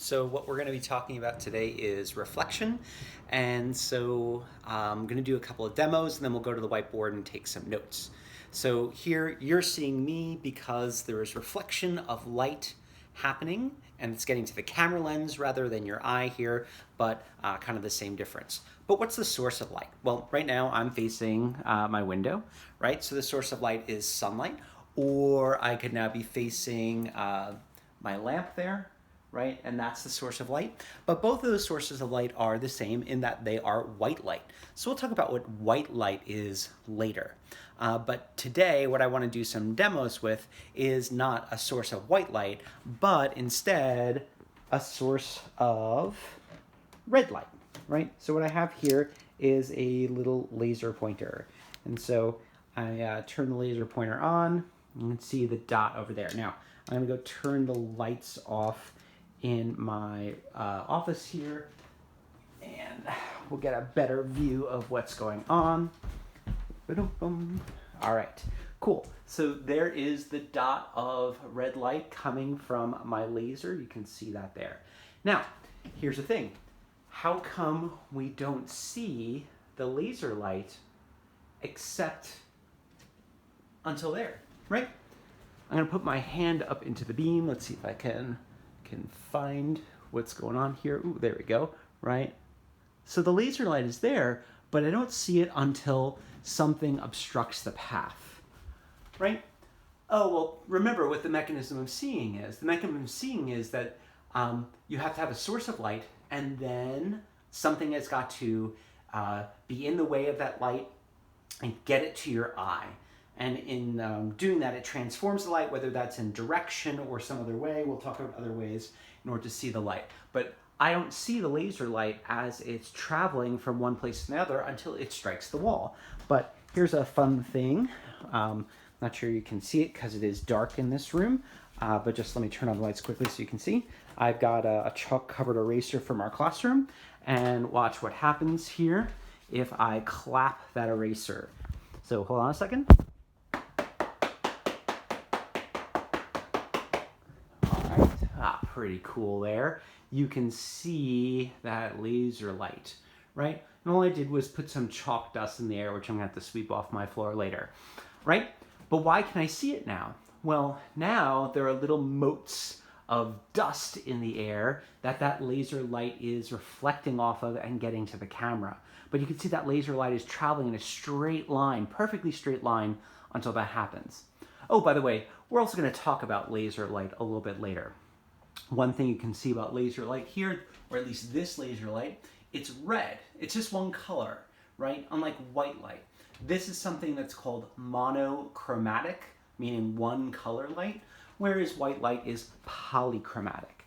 So what we're going to be talking about today is reflection. And so I'm going to do a couple of demos and then we'll go to the whiteboard and take some notes. So here you're seeing me because there is reflection of light happening and it's getting to the camera lens rather than your eye here, but kind of the same difference. But what's the source of light? Well, right now I'm facing my window, right? So the source of light is sunlight, or I could now be facing my lamp there, right? And that's the source of light. But both of those sources of light are the same in that they are white light. So we'll talk about what white light is later. But today, what I want to do some demos with is not a source of white light, but instead a source of red light, right? So what I have here is a little laser pointer. And so I turn the laser pointer on. You can see the dot over there. Now, I'm going to go turn the lights off in my office here, and we'll get a better view of what's going on. All right, cool. So there is the dot of red light coming from my laser. You can see that there. Now, here's the thing. How come we don't see the laser light except until there, right? I'm gonna put my hand up into the beam. Let's see if I can find what's going on here. Ooh, there we go, right? So the laser light is there, but I don't see it until something obstructs the path, right? Oh, well, remember what the mechanism of seeing is. The mechanism of seeing is that you have to have a source of light, and then something has got to be in the way of that light and get it to your eye. And in doing that, it transforms the light, whether that's in direction or some other way. We'll talk about other ways in order to see the light. But I don't see the laser light as it's traveling from one place to another until it strikes the wall. But here's a fun thing. Not sure you can see it because it is dark in this room, but just let me turn on the lights quickly so you can see. I've got a chalk-covered eraser from our classroom, and watch what happens here if I clap that eraser. So hold on a second. Pretty cool there. You can see that laser light, right? And all I did was put some chalk dust in the air, which I'm gonna have to sweep off my floor later, right? But why can I see it now? Well, now there are little motes of dust in the air that laser light is reflecting off of and getting to the camera. But you can see that laser light is traveling in a straight line, perfectly straight line, until that happens. Oh, by the way, we're also gonna talk about laser light a little bit later. One thing you can see about laser light here, or at least this laser light, it's red. It's just one color, right? Unlike white light. This is something that's called monochromatic, meaning one color light, whereas white light is polychromatic.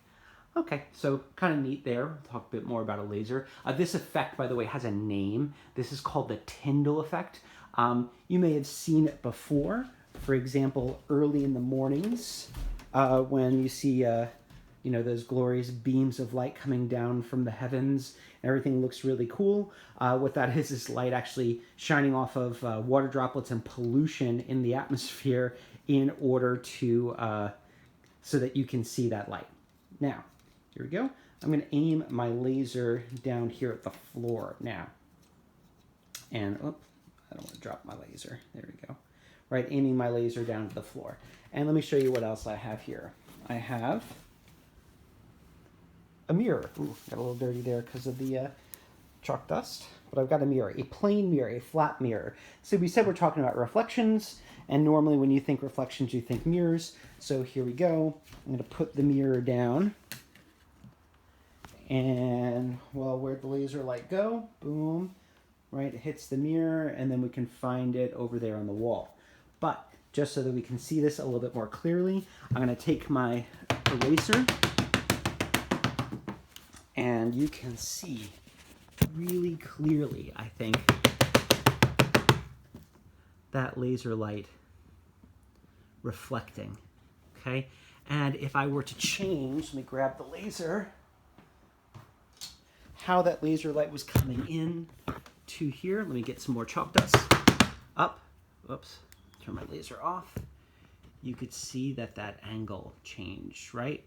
Okay, so kind of neat there. We'll talk a bit more about a laser. This effect, by the way, has a name. This is called the Tyndall effect. You may have seen it before. For example, early in the mornings, when you see those glorious beams of light coming down from the heavens. Everything looks really cool. What that is light actually shining off of water droplets and pollution in the atmosphere in order to, so that you can see that light. Now, here we go. I'm gonna aim my laser down here at the floor now. And, I don't wanna drop my laser. There we go. Right, aiming my laser down to the floor. And let me show you what else I have here. I have a mirror. Ooh, got a little dirty there because of the chalk dust. But I've got a mirror, a plain mirror, a flat mirror. So we said we're talking about reflections, and normally when you think reflections, you think mirrors. So here we go. I'm going to put the mirror down. And, well, where'd the laser light go? Boom. Right, it hits the mirror, and then we can find it over there on the wall. But just so that we can see this a little bit more clearly, I'm going to take my eraser, and you can see really clearly, I think, that laser light reflecting, okay? And if I were to change, let me grab the laser, how that laser light was coming in to here. Let me get some more chalk dust. Up, whoops, turn my laser off. You could see that angle changed, right?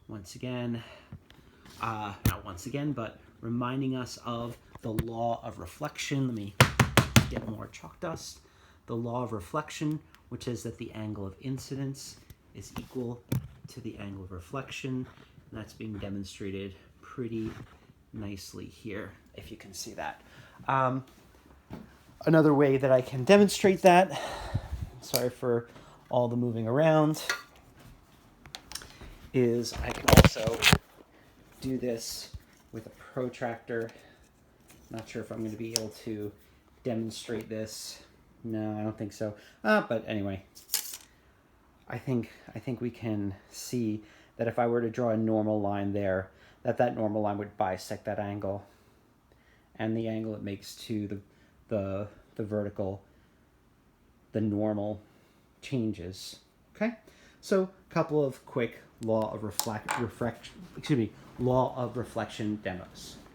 Once again, not once again, but reminding us of the law of reflection. Let me get more chalk dust. The law of reflection, which is that the angle of incidence is equal to the angle of reflection. And that's being demonstrated pretty nicely here, if you can see that. Another way that I can demonstrate that, sorry for all the moving around, is I can also do this with a protractor. Not sure if I'm going to be able to demonstrate this. No, I don't think so. But anyway, I think we can see that if I were to draw a normal line there, that normal line would bisect that angle, and the angle it makes to the vertical, the normal, changes. Okay, so a couple of quick law of reflection demos.